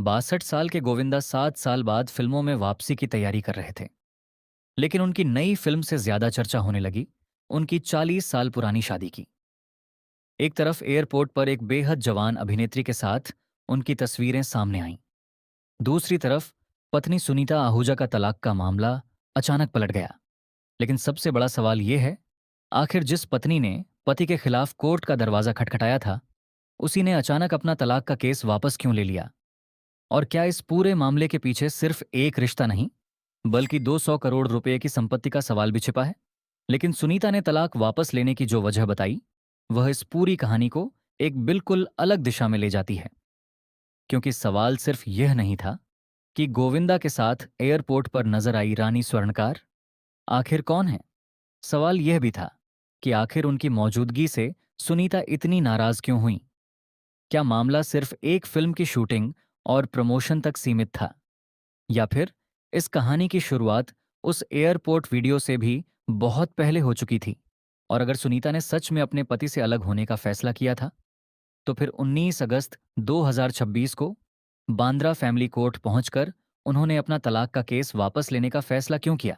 62 साल के गोविंदा 7 साल बाद फिल्मों में वापसी की तैयारी कर रहे थे। लेकिन उनकी नई फिल्म से ज्यादा चर्चा होने लगी उनकी 40 साल पुरानी शादी की। एक तरफ एयरपोर्ट पर एक बेहद जवान अभिनेत्री के साथ उनकी तस्वीरें सामने आईं। दूसरी तरफ पत्नी सुनीता आहूजा का तलाक का मामला अचानक पलट गया। लेकिन सबसे बड़ा सवाल यह है, आखिर जिस पत्नी ने पति के खिलाफ कोर्ट का दरवाजा खटखटाया था, उसी ने अचानक अपना तलाक का केस वापस क्यों ले लिया? और क्या इस पूरे मामले के पीछे सिर्फ एक रिश्ता नहीं, बल्कि 200 करोड़ रुपए की संपत्ति का सवाल भी छिपा है? लेकिन सुनीता ने तलाक वापस लेने की जो वजह बताई, वह इस पूरी कहानी को एक बिल्कुल अलग दिशा में ले जाती है। क्योंकि सवाल सिर्फ यह नहीं था कि गोविंदा के साथ एयरपोर्ट पर नजर आई रानी स्वर्णकार आखिर कौन है। सवाल यह भी था कि आखिर उनकी मौजूदगी से सुनीता इतनी नाराज क्यों हुई। क्या मामला सिर्फ एक फिल्म की शूटिंग और प्रमोशन तक सीमित था, या फिर इस कहानी की शुरुआत उस एयरपोर्ट वीडियो से भी बहुत पहले हो चुकी थी? और अगर सुनीता ने सच में अपने पति से अलग होने का फैसला किया था, तो फिर 19 अगस्त 2026 को बांद्रा फैमिली कोर्ट पहुंचकर उन्होंने अपना तलाक का केस वापस लेने का फैसला क्यों किया?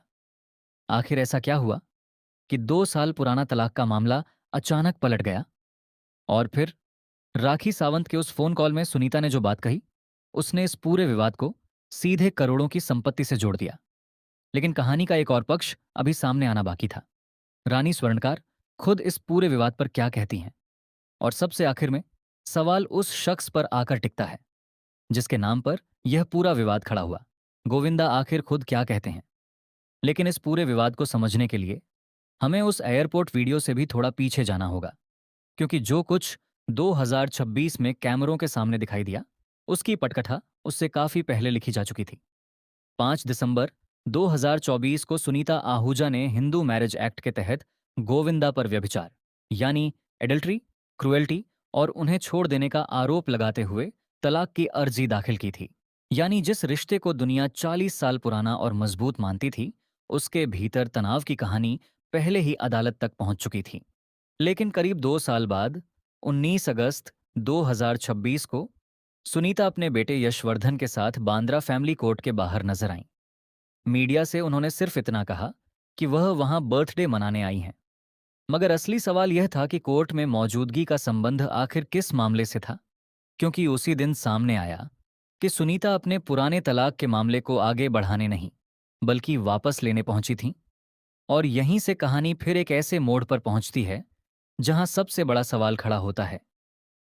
आखिर ऐसा क्या हुआ कि 2 साल पुराना तलाक का मामला अचानक पलट गया? और फिर राखी सावंत के उस फोन कॉल में सुनीता ने जो बात कही, उसने इस पूरे विवाद को सीधे करोड़ों की संपत्ति से जोड़ दिया। लेकिन कहानी का एक और पक्ष अभी सामने आना बाकी था। रानी स्वर्णकार खुद इस पूरे विवाद पर क्या कहती हैं? और सबसे आखिर में सवाल उस शख्स पर आकर टिकता है जिसके नाम पर यह पूरा विवाद खड़ा हुआ। गोविंदा आखिर खुद क्या कहते हैं? लेकिन इस पूरे विवाद को समझने के लिए हमें उस एयरपोर्ट वीडियो से भी थोड़ा पीछे जाना होगा। क्योंकि जो कुछ 2026 में कैमरों के सामने दिखाई दिया, उसकी पटकथा उससे काफी पहले लिखी जा चुकी थी। 5 दिसंबर 2024 को सुनीता आहूजा ने हिंदू मैरिज एक्ट के तहत गोविंदा पर व्यभिचार यानी एडल्ट्री, क्रुएल्टी और उन्हें छोड़ देने का आरोप लगाते हुए तलाक की अर्जी दाखिल की थी। यानी जिस रिश्ते को दुनिया 40 साल पुराना और मजबूत मानती थी, उसके भीतर तनाव की कहानी पहले ही अदालत तक पहुंच चुकी थी। लेकिन करीब 2 साल बाद 19 अगस्त 2026 को सुनीता अपने बेटे यशवर्धन के साथ बांद्रा फैमिली कोर्ट के बाहर नजर आईं। मीडिया से उन्होंने सिर्फ इतना कहा कि वह वहां बर्थडे मनाने आई हैं। मगर असली सवाल यह था कि कोर्ट में मौजूदगी का संबंध आखिर किस मामले से था? क्योंकि उसी दिन सामने आया कि सुनीता अपने पुराने तलाक के मामले को आगे बढ़ाने नहीं, बल्कि वापस लेने पहुंची थीं। और यहीं से कहानी फिर एक ऐसे मोड़ पर पहुंचती है जहां सबसे बड़ा सवाल खड़ा होता है।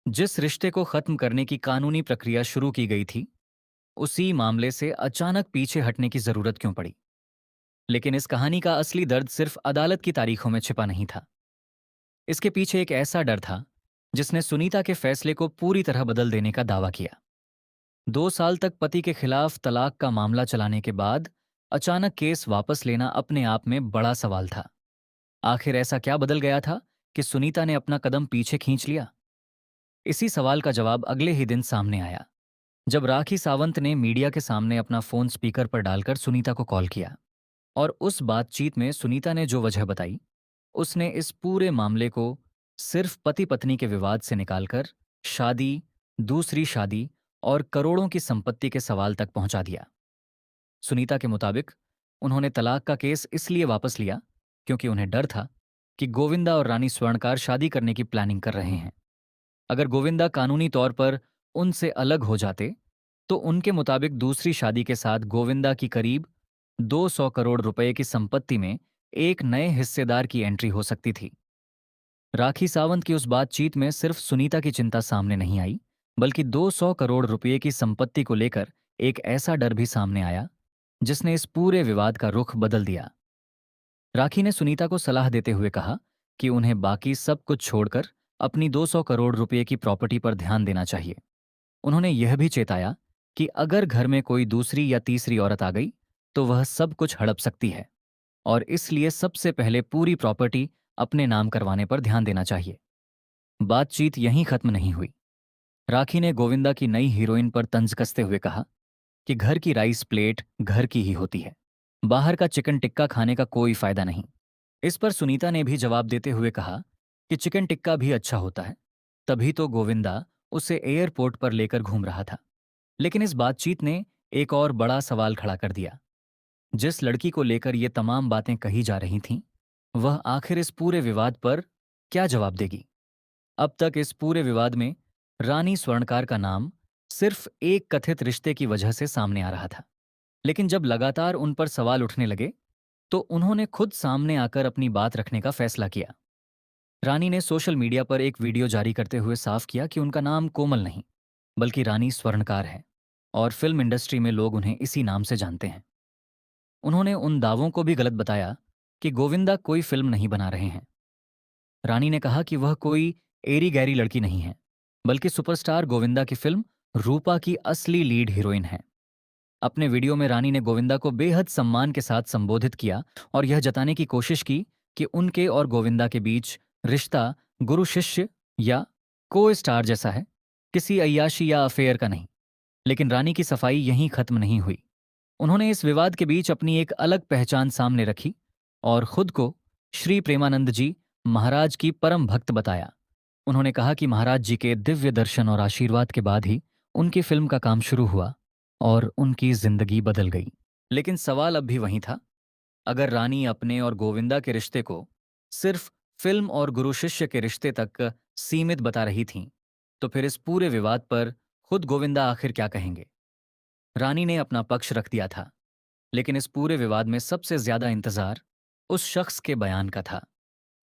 जिस रिश्ते को खत्म करने की कानूनी प्रक्रिया शुरू की गई थी, उसी मामले से अचानक पीछे हटने की जरूरत क्यों पड़ी? लेकिन इस कहानी का असली दर्द सिर्फ अदालत की तारीखों में छिपा नहीं था। इसके पीछे एक ऐसा डर था जिसने सुनीता के फैसले को पूरी तरह बदल देने का दावा किया। 2 साल तक पति के खिलाफ तलाक का मामला चलाने के बाद अचानक केस वापस लेना अपने आप में बड़ा सवाल था। आखिर ऐसा क्या बदल गया था कि सुनीता ने अपना कदम पीछे खींच लिया? इसी सवाल का जवाब अगले ही दिन सामने आया, जब राखी सावंत ने मीडिया के सामने अपना फोन स्पीकर पर डालकर सुनीता को कॉल किया। और उस बातचीत में सुनीता ने जो वजह बताई, उसने इस पूरे मामले को सिर्फ पति पत्नी के विवाद से निकालकर शादी, दूसरी शादी और करोड़ों की संपत्ति के सवाल तक पहुंचा दिया। सुनीता के मुताबिक उन्होंने तलाक का केस इसलिए वापस लिया क्योंकि उन्हें डर था कि गोविंदा और रानी स्वर्णकार शादी करने की प्लानिंग कर रहे हैं। अगर गोविंदा कानूनी तौर पर उनसे अलग हो जाते, तो उनके मुताबिक दूसरी शादी के साथ गोविंदा की करीब 200 करोड़ रुपए की संपत्ति में एक नए हिस्सेदार की एंट्री हो सकती थी। राखी सावंत की उस बातचीत में सिर्फ सुनीता की चिंता सामने नहीं आई, बल्कि 200 करोड़ रुपए की संपत्ति को लेकर एक ऐसा डर भी सामने आया जिसने इस पूरे विवाद का रुख बदल दिया। राखी ने सुनीता को सलाह देते हुए कहा कि उन्हें बाकी सब कुछ छोड़कर अपनी 200 करोड़ रुपए की प्रॉपर्टी पर ध्यान देना चाहिए। उन्होंने यह भी चेताया कि अगर घर में कोई दूसरी या तीसरी औरत आ गई, तो वह सब कुछ हड़प सकती है, और इसलिए सबसे पहले पूरी प्रॉपर्टी अपने नाम करवाने पर ध्यान देना चाहिए। बातचीत यहीं खत्म नहीं हुई। राखी ने गोविंदा की नई हीरोइन पर तंज कसते हुए कहा कि घर की राइस प्लेट घर की ही होती है, बाहर का चिकन टिक्का खाने का कोई फायदा नहीं। इस पर सुनीता ने भी जवाब देते हुए कहा कि चिकन टिक्का भी अच्छा होता है, तभी तो गोविंदा उसे एयरपोर्ट पर लेकर घूम रहा था। लेकिन इस बातचीत ने एक और बड़ा सवाल खड़ा कर दिया। जिस लड़की को लेकर ये तमाम बातें कही जा रही थीं, वह आखिर इस पूरे विवाद पर क्या जवाब देगी? अब तक इस पूरे विवाद में रानी स्वर्णकार का नाम सिर्फ एक कथित रिश्ते की वजह से सामने आ रहा था। लेकिन जब लगातार उन पर सवाल उठने लगे, तो उन्होंने खुद सामने आकर अपनी बात रखने का फैसला किया। रानी ने सोशल मीडिया पर एक वीडियो जारी करते हुए साफ किया कि उनका नाम कोमल नहीं, बल्कि रानी स्वर्णकार है, और फिल्म इंडस्ट्री में लोग उन्हें इसी नाम से जानते हैं। उन्होंने उन दावों को भी गलत बताया कि गोविंदा कोई फिल्म नहीं बना रहे हैं। रानी ने कहा कि वह कोई एरी गैरी लड़की नहीं है, बल्कि सुपरस्टार गोविंदा की फिल्म रूपा की असली लीड हीरोइन है। अपने वीडियो में रानी ने गोविंदा को बेहद सम्मान के साथ संबोधित किया और यह जताने की कोशिश की कि उनके और गोविंदा के बीच रिश्ता गुरु शिष्य या को स्टार जैसा है, किसी अय्याशी या अफेयर का नहीं। लेकिन रानी की सफाई यहीं खत्म नहीं हुई। उन्होंने इस विवाद के बीच अपनी एक अलग पहचान सामने रखी और खुद को श्री प्रेमानंद जी महाराज की परम भक्त बताया। उन्होंने कहा कि महाराज जी के दिव्य दर्शन और आशीर्वाद के बाद ही उनकी फिल्म का काम शुरू हुआ और उनकी जिंदगी बदल गई। लेकिन सवाल अब भी वहीं था। अगर रानी अपने और गोविंदा के रिश्ते को सिर्फ फिल्म और गुरु शिष्य के रिश्ते तक सीमित बता रही थीं, तो फिर इस पूरे विवाद पर खुद गोविंदा आखिर क्या कहेंगे? रानी ने अपना पक्ष रख दिया था, लेकिन इस पूरे विवाद में सबसे ज्यादा इंतजार उस शख्स के बयान का था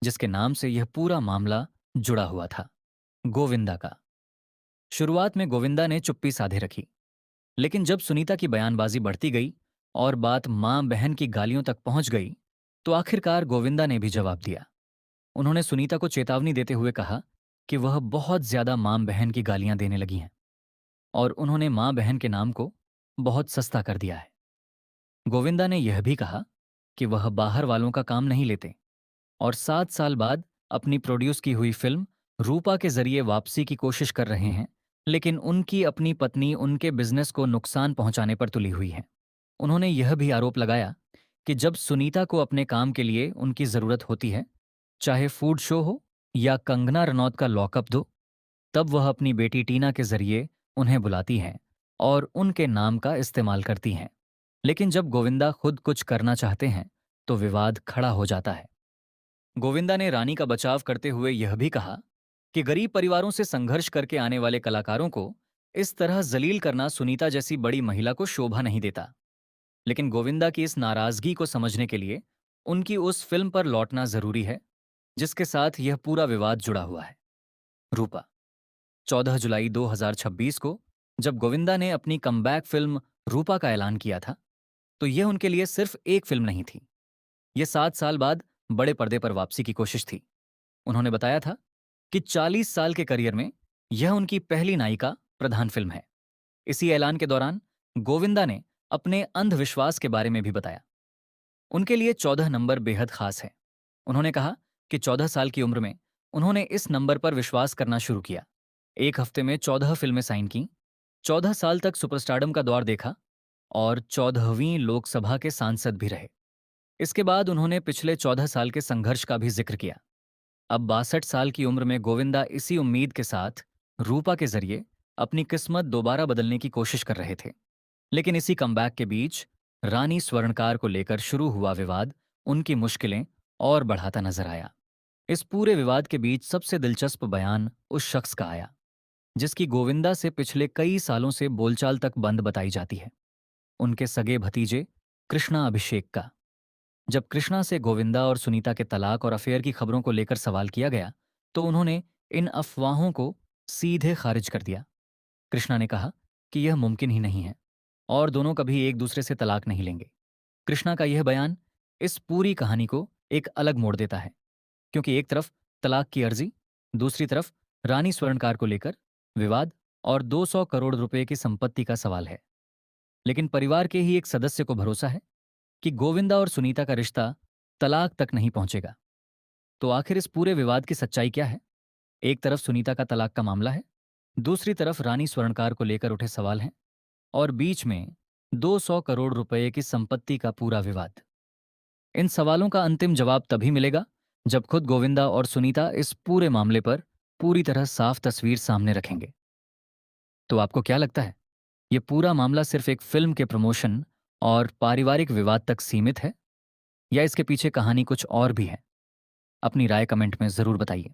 जिसके नाम से यह पूरा मामला जुड़ा हुआ था, गोविंदा का। शुरुआत में गोविंदा ने चुप्पी साधे रखी, लेकिन जब सुनीता की बयानबाजी बढ़ती गई और बात मां बहन की गालियों तक पहुंच गई, तो आखिरकार गोविंदा ने भी जवाब दिया। उन्होंने सुनीता को चेतावनी देते हुए कहा कि वह बहुत ज्यादा मां बहन की गालियां देने लगी हैं और उन्होंने मां बहन के नाम को बहुत सस्ता कर दिया है। गोविंदा ने यह भी कहा कि वह बाहर वालों का काम नहीं लेते और 7 साल बाद अपनी प्रोड्यूस की हुई फिल्म रूपा के जरिए वापसी की कोशिश कर रहे हैं, लेकिन उनकी अपनी पत्नी उनके बिजनेस को नुकसान पहुंचाने पर तुली हुई है। उन्होंने यह भी आरोप लगाया कि जब सुनीता को अपने काम के लिए उनकी जरूरत होती है, चाहे फूड शो हो या कंगना रनौत का लॉकअप दो, तब वह अपनी बेटी टीना के जरिए उन्हें बुलाती हैं और उनके नाम का इस्तेमाल करती हैं। लेकिन जब गोविंदा खुद कुछ करना चाहते हैं, तो विवाद खड़ा हो जाता है। गोविंदा ने रानी का बचाव करते हुए यह भी कहा कि गरीब परिवारों से संघर्ष करके आने वाले कलाकारों को इस तरह जलील करना सुनीता जैसी बड़ी महिला को शोभा नहीं देता। लेकिन गोविंदा की इस नाराजगी को समझने के लिए उनकी उस फिल्म पर लौटना जरूरी है जिसके साथ यह पूरा विवाद जुड़ा हुआ है, रूपा। 14 जुलाई 2026 को जब गोविंदा ने अपनी कमबैक फिल्म रूपा का ऐलान किया था, तो यह उनके लिए सिर्फ एक फिल्म नहीं थी। यह 7 साल बाद बड़े पर्दे पर वापसी की कोशिश थी। उन्होंने बताया था कि 40 साल के करियर में यह उनकी पहली नायिका प्रधान फिल्म है। इसी ऐलान के दौरान गोविंदा ने अपने अंधविश्वास के बारे में भी बताया। उनके लिए 14 नंबर बेहद खास है। उन्होंने कहा कि 14 साल की उम्र में उन्होंने इस नंबर पर विश्वास करना शुरू किया। एक हफ्ते में 14 फिल्में साइन की, 14 साल तक सुपरस्टारडम का दौर देखा और 14वीं लोकसभा के सांसद भी रहे। इसके बाद उन्होंने पिछले 14 साल के संघर्ष का भी जिक्र किया। अब 62 साल की उम्र में गोविंदा इसी उम्मीद के साथ रूपा के जरिए अपनी किस्मत दोबारा बदलने की कोशिश कर रहे थे। लेकिन इसी कमबैक के बीच रानी स्वर्णकार को लेकर शुरू हुआ विवाद उनकी मुश्किलें और बढ़ाता नजर आया। इस पूरे विवाद के बीच सबसे दिलचस्प बयान उस शख्स का आया जिसकी गोविंदा से पिछले कई सालों से बोलचाल तक बंद बताई जाती है, उनके सगे भतीजे कृष्णा अभिषेक का। जब कृष्णा से गोविंदा और सुनीता के तलाक और अफेयर की खबरों को लेकर सवाल किया गया, तो उन्होंने इन अफवाहों को सीधे खारिज कर दिया। कृष्णा ने कहा कि यह मुमकिन ही नहीं है और दोनों कभी एक दूसरे से तलाक नहीं लेंगे। कृष्णा का यह बयान इस पूरी कहानी को एक अलग मोड़ देता है, क्योंकि एक तरफ तलाक की अर्जी, दूसरी तरफ रानी स्वर्णकार को लेकर विवाद और 200 करोड़ रुपए की संपत्ति का सवाल है। लेकिन परिवार के ही एक सदस्य को भरोसा है कि गोविंदा और सुनीता का रिश्ता तलाक तक नहीं पहुंचेगा। तो आखिर इस पूरे विवाद की सच्चाई क्या है? एक तरफ सुनीता का तलाक का मामला है, दूसरी तरफ रानी स्वर्णकार को लेकर उठे सवाल हैं और बीच में 200 करोड़ रुपए की संपत्ति का पूरा विवाद। इन सवालों का अंतिम जवाब तभी मिलेगा जब खुद गोविंदा और सुनीता इस पूरे मामले पर पूरी तरह साफ तस्वीर सामने रखेंगे। तो आपको क्या लगता है, ये पूरा मामला सिर्फ एक फिल्म के प्रमोशन और पारिवारिक विवाद तक सीमित है, या इसके पीछे कहानी कुछ और भी है? अपनी राय कमेंट में ज़रूर बताइए।